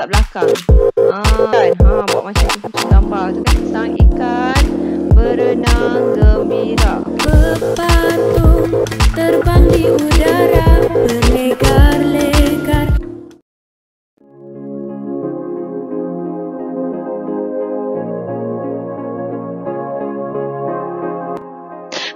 kat belakang. Buat macam tu gambar tu kan. Sang ikan berenang gembira. Pepatung terbang di udara berlegar-legar.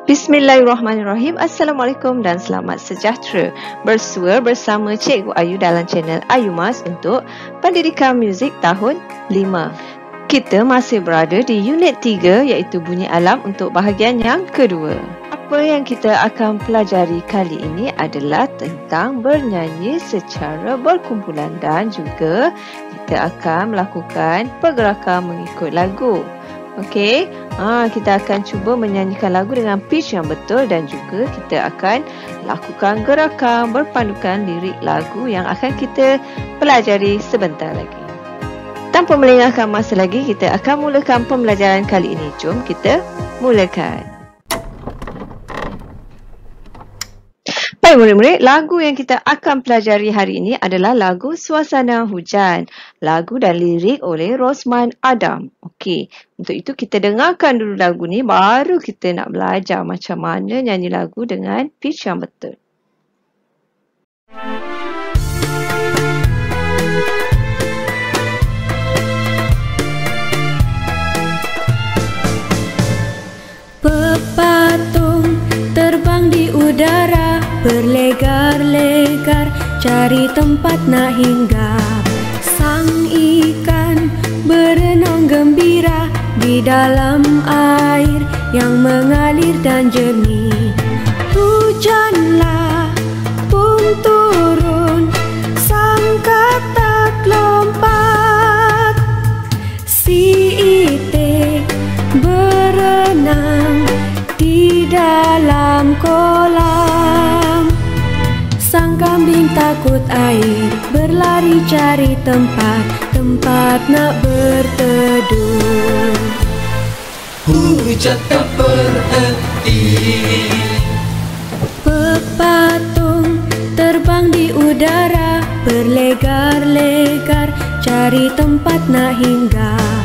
Bismillahirrahmanirrahim. Assalamualaikum dan selamat sejahtera. Bersua bersama Cikgu Ayu dalam channel Ayu Mas untuk Pendidikan Muzik tahun 5. Kita masih berada di unit 3 iaitu bunyi alam untuk bahagian yang kedua. Apa yang kita akan pelajari kali ini adalah tentang bernyanyi secara berkumpulan dan juga kita akan melakukan pergerakan mengikut lagu. Okey, kita akan cuba menyanyikan lagu dengan pitch yang betul dan juga kita akan lakukan gerakan berpandukan lirik lagu yang akan kita pelajari sebentar lagi. Tanpa melengahkan masa lagi, kita akan mulakan pembelajaran kali ini. Jom kita mulakan. Baik murid-murid, lagu yang kita akan pelajari hari ini adalah lagu Suasana Hujan. Lagu dan lirik oleh Rosman Adam. Okey, untuk itu kita dengarkan dulu lagu ni baru kita nak belajar macam mana nyanyi lagu dengan pitch yang betul. Pepatung terbang di udara berlegar-legar, cari tempat nak hinggap. Sang ikan berenang gembira di dalam air yang mengalir dan jernih. Hujanlah pun turun, sang katak lompat. Si itik berenang di dalam kolam. Sang kambing takut air, berlari cari tempat nak berteduh. Hujan tak berhenti. Pepatung terbang di udara berlegar-legar, cari tempat nak hinggap.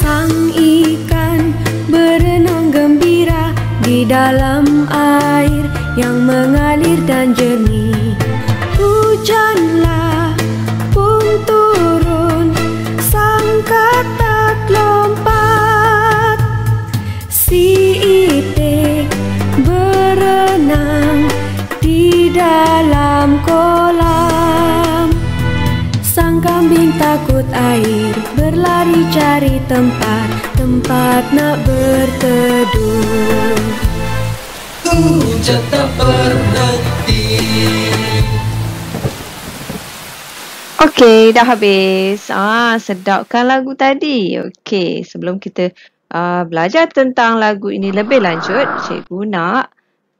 Sang ikan berenang gembira di dalam air yang mengalir dan jernih. Hujanlah pun turun, sang katak lompat. Si itik berenang di dalam kolam. Sang kambing takut air, berlari cari tempat nak berteduh. Hujan tak berhenti. Okey, dah habis. Sedap kan lagu tadi? Okey, sebelum kita belajar tentang lagu ini lebih lanjut, cikgu nak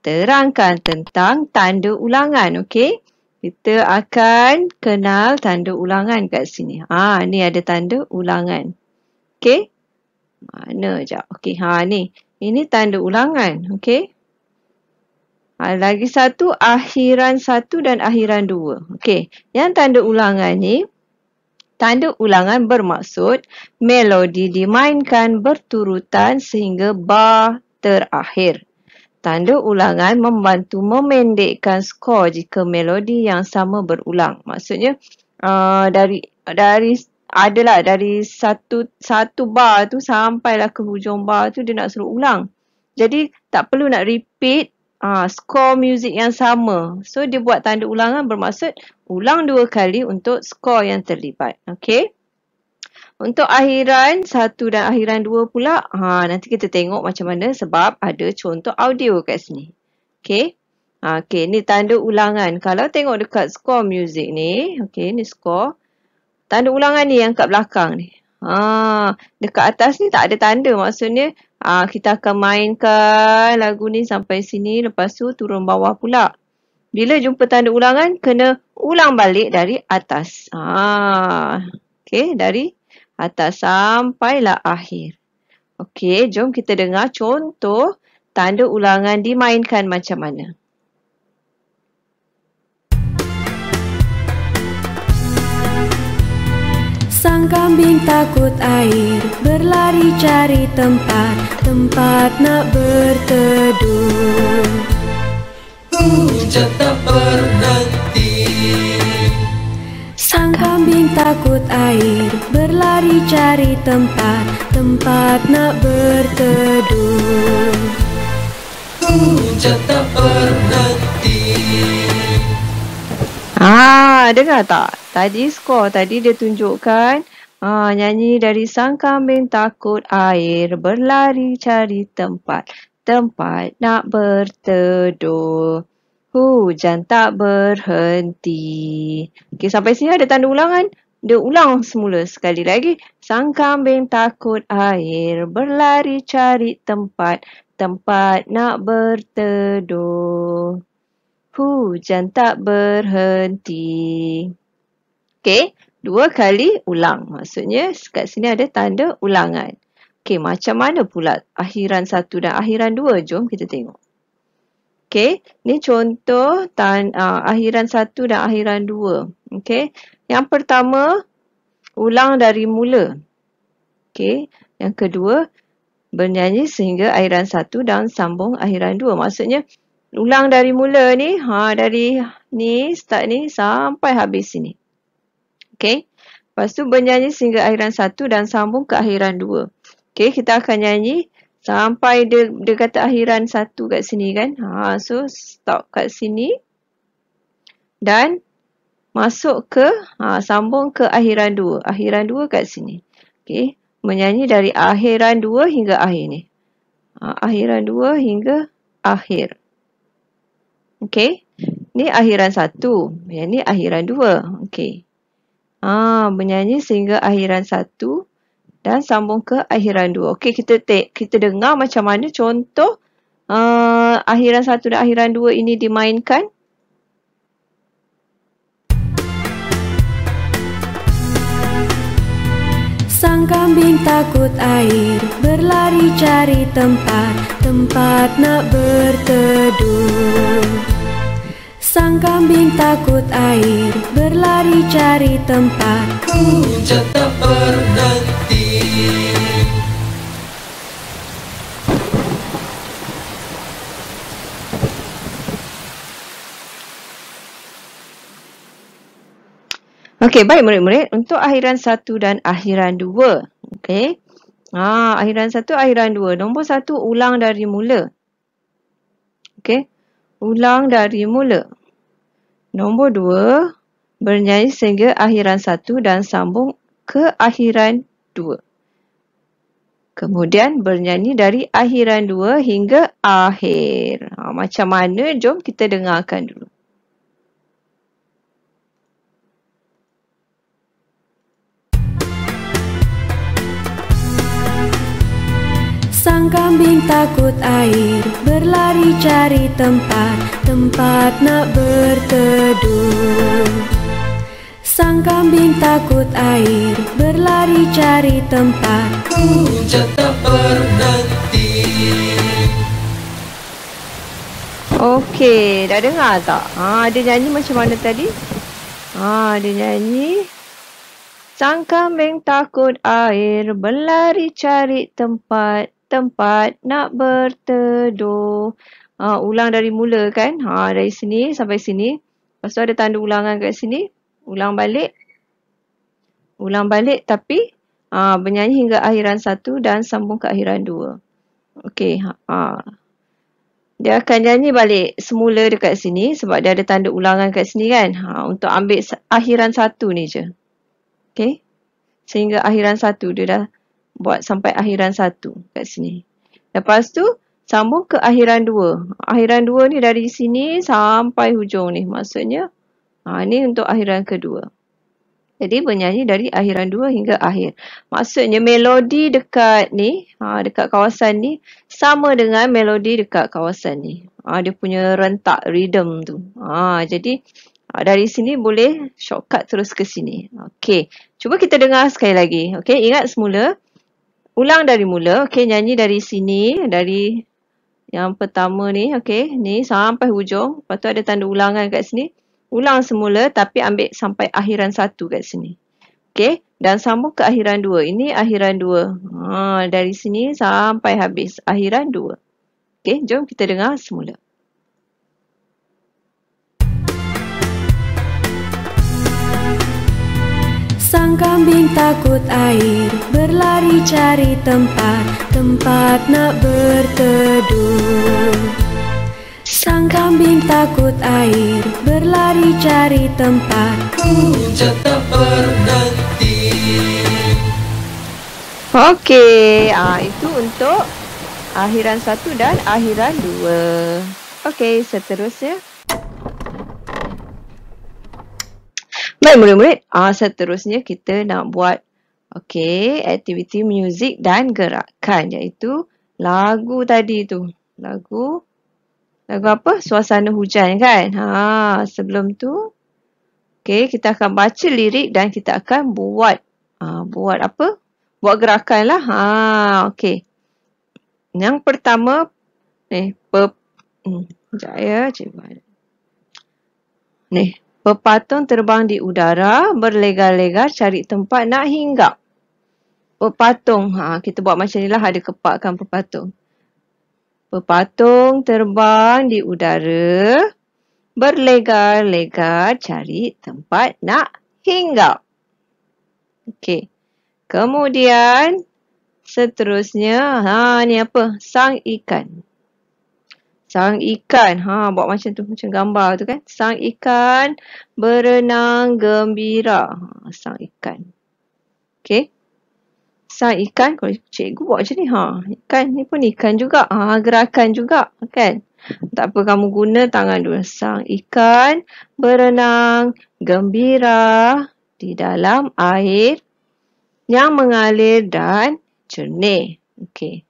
terangkan tentang tanda ulangan. Okey, kita akan kenal tanda ulangan kat sini. Ni ada tanda ulangan. Okey, mana jap? Okey, ni. Ini tanda ulangan. Okey. Lagi satu, akhiran 1 dan akhiran 2. Okey, yang tanda ulangan ni, tanda ulangan bermaksud melodi dimainkan berturutan sehingga bar terakhir. Tanda ulangan membantu memendekkan skor jika melodi yang sama berulang. Maksudnya dari satu bar tu sampailah ke hujung bar tu dia nak suruh ulang. Jadi tak perlu nak repeat skor muzik yang sama. So dia buat tanda ulangan bermaksud ulang 2 kali untuk skor yang terlibat. Okey. Untuk akhiran 1 dan akhiran 2 pula, nanti kita tengok macam mana sebab ada contoh audio kat sini. Okey. Okey, ni tanda ulangan. Kalau tengok dekat skor muzik ni, okey, ni skor. Tanda ulangan ni yang kat belakang ni. Dekat atas ni tak ada tanda. Maksudnya kita akan mainkan lagu ni sampai sini, lepas tu turun bawah pula. Bila jumpa tanda ulangan, kena ulang balik dari atas. Okey, dari atas sampailah akhir. Okey, jom kita dengar contoh tanda ulangan dimainkan macam mana. Sang kambing takut air, berlari cari tempat, tempat nak berteduh. Hujan tak berhenti. Sang kambing takut air, berlari cari tempat, tempat nak berteduh. Hujan tak berhenti. Dengar tak? Tadi skor tadi dia tunjukkan nyanyi dari sang kambing takut air, berlari cari tempat, tempat nak berteduh. Hujan tak berhenti. Okey, sampai sini ada tanda ulangan. Dia ulang semula sekali lagi. Sang kambing takut air, berlari cari tempat, tempat nak berteduh. Hujan tak berhenti. Okey, 2 kali ulang. Maksudnya kat sini ada tanda ulangan. Okey, macam mana pula akhiran 1 dan akhiran 2? Jom kita tengok. Okey, ni contoh akhiran 1 dan akhiran 2. Okey, yang pertama ulang dari mula. Okey, yang kedua bernyanyi sehingga akhiran 1 dan sambung akhiran 2. Maksudnya ulang dari mula ni, dari ni, start ni sampai habis sini. Okey, lepas tu bernyanyi sehingga akhiran 1 dan sambung ke akhiran 2. Okey, kita akan nyanyi sampai dia kata akhiran 1 kat sini kan. So stop kat sini dan masuk ke sambung ke akhiran 2. Akhiran 2 kat sini. Okey, menyanyi dari akhiran 2 hingga akhir ni. Akhiran 2 hingga akhir. Okey, ni akhiran 1. Yang ni akhiran 2. Okey. Menyanyi sehingga akhiran 1 dan sambung ke akhiran 2. Okey, kita dengar macam mana contoh akhiran 1 dan akhiran 2 ini dimainkan. Sang kambing takut air, berlari cari tempat, tempat nak berteduh. Sang kambing takut air, berlari cari tempat. Hujan tak berhenti. Okey, baik murid-murid. Untuk akhiran 1 dan akhiran 2. Okey. Akhiran 1, akhiran 2. Nombor 1, ulang dari mula. Okey. Ulang dari mula. Nombor 2, bernyanyi sehingga akhiran 1 dan sambung ke akhiran 2. Kemudian bernyanyi dari akhiran 2 hingga akhir. Macam mana? Jom kita dengarkan dulu. Sang kambing takut air, berlari cari tempat, tempat nak berteduh. Sang kambing takut air, berlari cari tempat. Hujan tak berhenti. Okey, dah dengar tak? Dia nyanyi macam mana tadi? Dia nyanyi. Sang kambing takut air, berlari cari tempat, tempat nak berteduh. Ulang dari mula kan? Dari sini sampai sini. Lepas tu ada tanda ulangan kat sini. Ulang balik. Ulang balik tapi bernyanyi hingga akhiran 1 dan sambung ke akhiran 2. Okey. Dia akan nyanyi balik semula dekat sini sebab dia ada tanda ulangan kat sini kan. Untuk ambil akhiran 1 ni je. Okey. Sehingga akhiran 1 dia dah buat sampai akhiran 1 kat sini. Lepas tu sambung ke akhiran 2. Akhiran 2 ni dari sini sampai hujung ni. Maksudnya ni untuk akhiran kedua. Jadi bernyanyi dari akhiran 2 hingga akhir. Maksudnya melodi dekat ni, dekat kawasan ni sama dengan melodi dekat kawasan ni. Dia punya rentak rhythm tu. Jadi dari sini boleh shortcut terus ke sini. Okey, cuba kita dengar sekali lagi. Okey, ingat semula. Ulang dari mula. Okey, nyanyi dari sini, dari yang pertama ni, okey, ni sampai hujung. Lepas tu ada tanda ulangan kat sini. Ulang semula tapi ambil sampai akhiran 1 kat sini. Okey, dan sambung ke akhiran 2. Ini akhiran 2. Dari sini sampai habis akhiran 2. Okey, jom kita dengar semula. Sang kambing takut air, berlari cari tempat nak berteduh. Sang kambing takut air, berlari cari tempat. Hujan tak berhenti. Okey, itu untuk akhiran 1 dan akhiran 2. Okey, seterusnya. Baik murid-murid, seterusnya kita nak buat aktiviti muzik dan gerakan, iaitu lagu tadi tu. Lagu apa? Suasana hujan kan? Sebelum tu kita akan baca lirik dan kita akan buat apa? Buat gerakan lah. Okey. Yang pertama sekejap ya, cikgu. Pepatung terbang di udara, berlegar-legar cari tempat nak hinggap. Pepatung, kita buat macam ni lah, ada kepak kan pepatung. Pepatung terbang di udara, berlegar-legar cari tempat nak hinggap. Okey. Kemudian seterusnya, ni apa? Sang ikan. Sang ikan, buat macam tu, macam gambar tu kan. Sang ikan berenang gembira. Sang ikan. Okey. Sang ikan, kalau cikgu buat macam ni, ikan ni pun ikan juga. Gerakan juga, kan. Tak apa, kamu guna tangan dulu. Sang ikan berenang gembira di dalam air yang mengalir dan jernih. Okey.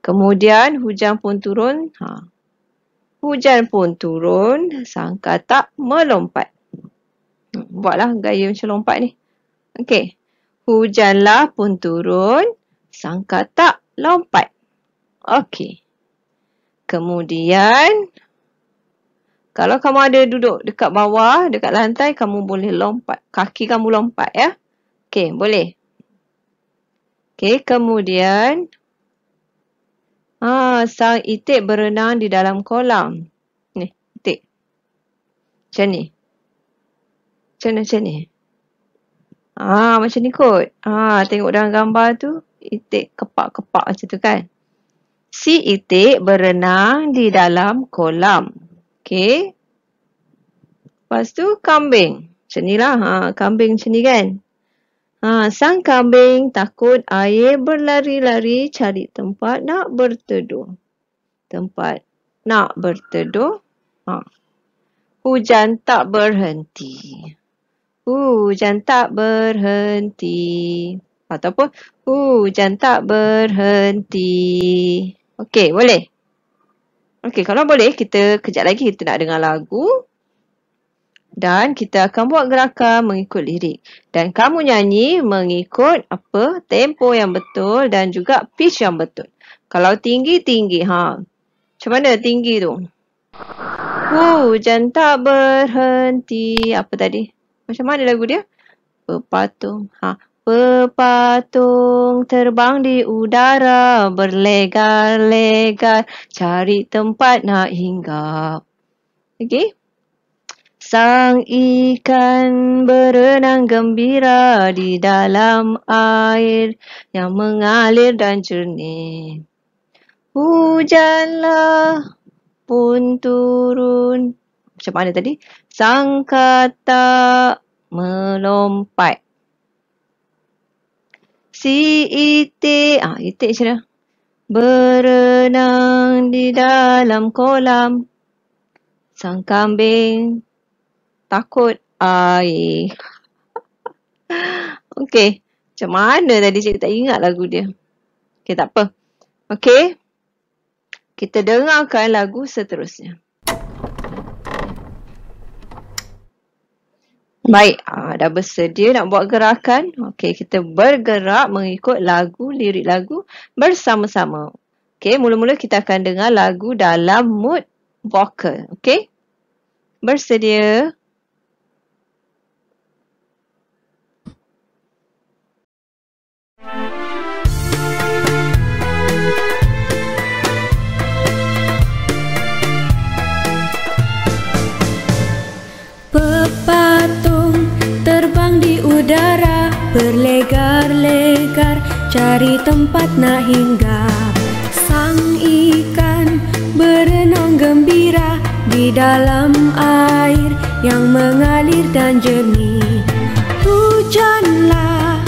Kemudian hujan pun turun. Hujan pun turun, sang katak melompat. Buatlah gaya macam lompat ni. Okey. Hujanlah pun turun, sang katak lompat. Okey. Kemudian, kalau kamu ada duduk dekat bawah, dekat lantai, kamu boleh lompat. Kaki kamu lompat ya. Okey, boleh. Okey, kemudian sang itik berenang di dalam kolam. Ni, itik. Macam ni. Macam ni. Macam ni kot. Tengok dalam gambar tu, itik kepak-kepak macam tu kan. Si itik berenang di dalam kolam. Okey. Lepas tu kambing. Macam ni lah. Kambing macam ni kan. Sang kambing takut air, berlari-lari cari tempat nak berteduh. Tempat nak berteduh. Hujan tak berhenti. Hujan tak berhenti. Ataupun hujan tak berhenti. Okey, boleh? Okey, kalau boleh, kita kejap lagi kita nak dengar lagu. Dan kita akan buat gerakan mengikut lirik. Dan kamu nyanyi mengikut apa? Tempo yang betul dan juga pitch yang betul. Kalau tinggi-tinggi, macam mana tinggi tu? Hujan tak berhenti. Apa tadi? Macam mana lagu dia? Pepatung. Pepatung terbang di udara, berlegar-legar cari tempat nak hinggap. Okey? Sang ikan berenang gembira di dalam air yang mengalir dan jernih. Hujanlah pun turun. Macam mana tadi? Sang katak melompat. Si itik, itik macam mana? Berenang di dalam kolam. Sang kambing takut air. Okey. Macam mana tadi cikgu tak ingat lagu dia. Okey, tak apa. Okey. Kita dengarkan lagu seterusnya. Baik. Dah bersedia nak buat gerakan. Okey, kita bergerak mengikut lagu, lirik lagu bersama-sama. Okey, mula-mula kita akan dengar lagu dalam mood vokal. Okey. Bersedia. terbang di udara, berlegar-legar, cari tempat nak hinggap. Sang ikan berenang gembira di dalam air yang mengalir dan jernih. Hujanlah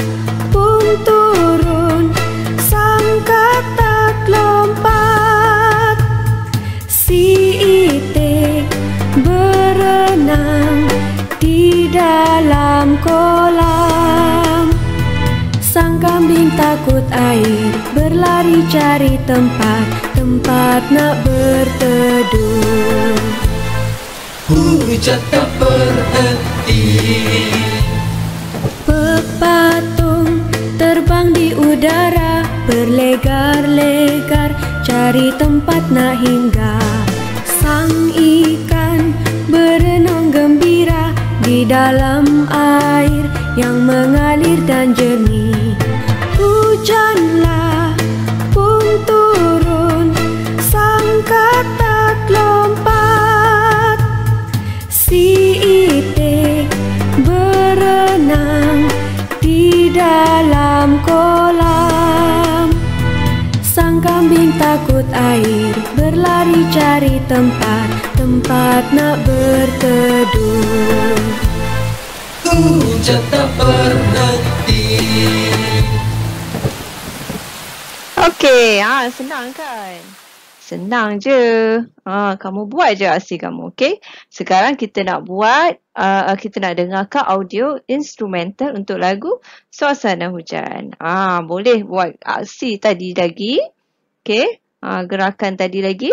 pun turun, sang katak lompat. Si itik berenang di dalam kolam. Sang kambing takut air, berlari cari tempat nak berteduh. Hujan tak berhenti. Pepatung terbang di udara, berlegar-legar, cari tempat nak hinggap. Sang ikan berenang gembira di dalam air yang mengalir dan jernih. Hujanlah pun turun, sang katak lompat. Si itik berenang di dalam kolam. Sang kambing takut air, berlari cari tempat nak berteduh. Hujan tak berhenti. Okey, senang kan? Senang je. Kamu buat je aksi kamu, okey? Sekarang kita nak buat, kita nak dengarkan audio instrumental untuk lagu Suasana Hujan. Boleh buat aksi tadi lagi. Okey, gerakan tadi lagi.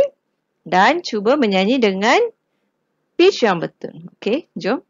Dan cuba menyanyi dengan pitch yang betul. Okey, jom.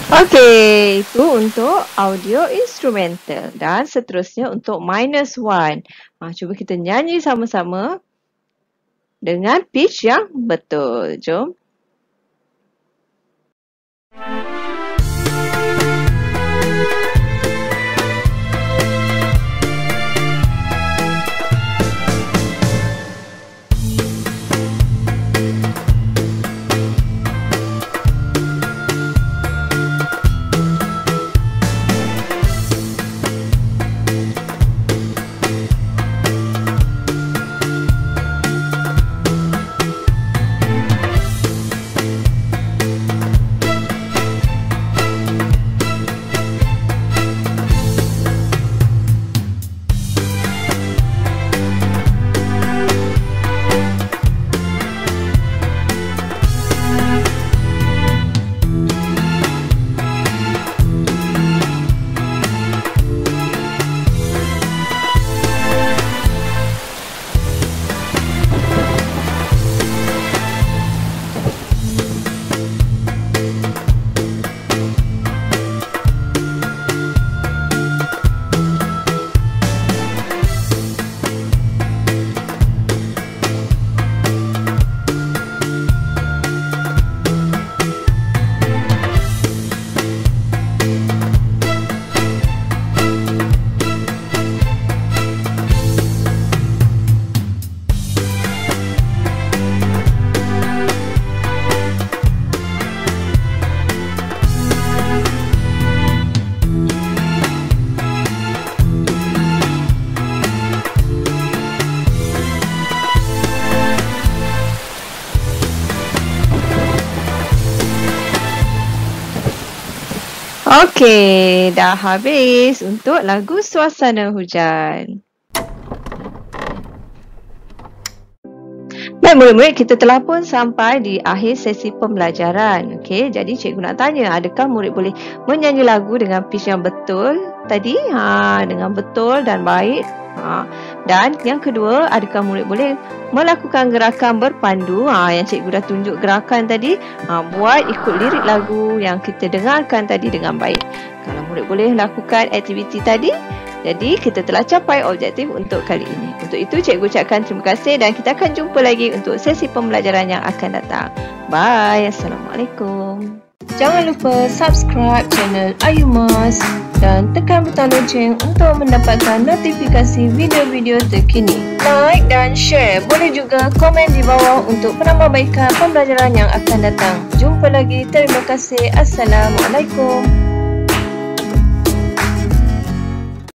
Okey, itu untuk audio instrumental. Dan seterusnya untuk -1. Cuba kita nyanyi sama-sama dengan pitch yang betul. Jom. Okey, dah habis untuk lagu Suasana Hujan. Baik murid-murid, kita telah pun sampai di akhir sesi pembelajaran. Okey, jadi cikgu nak tanya, adakah murid boleh menyanyi lagu dengan pitch yang betul tadi? Dengan betul dan baik. Dan yang kedua, adakah murid boleh melakukan gerakan berpandu? Yang cikgu dah tunjuk gerakan tadi. Buat ikut lirik lagu yang kita dengarkan tadi dengan baik. Kalau murid boleh lakukan aktiviti tadi, jadi kita telah capai objektif untuk kali ini. Untuk itu cikgu ucapkan terima kasih dan kita akan jumpa lagi untuk sesi pembelajaran yang akan datang. Bye. Assalamualaikum. Jangan lupa subscribe channel Ayumas dan tekan butang lonceng untuk mendapatkan notifikasi video-video terkini. Like dan share. Boleh juga komen di bawah untuk penambahbaikan pembelajaran yang akan datang. Jumpa lagi. Terima kasih. Assalamualaikum.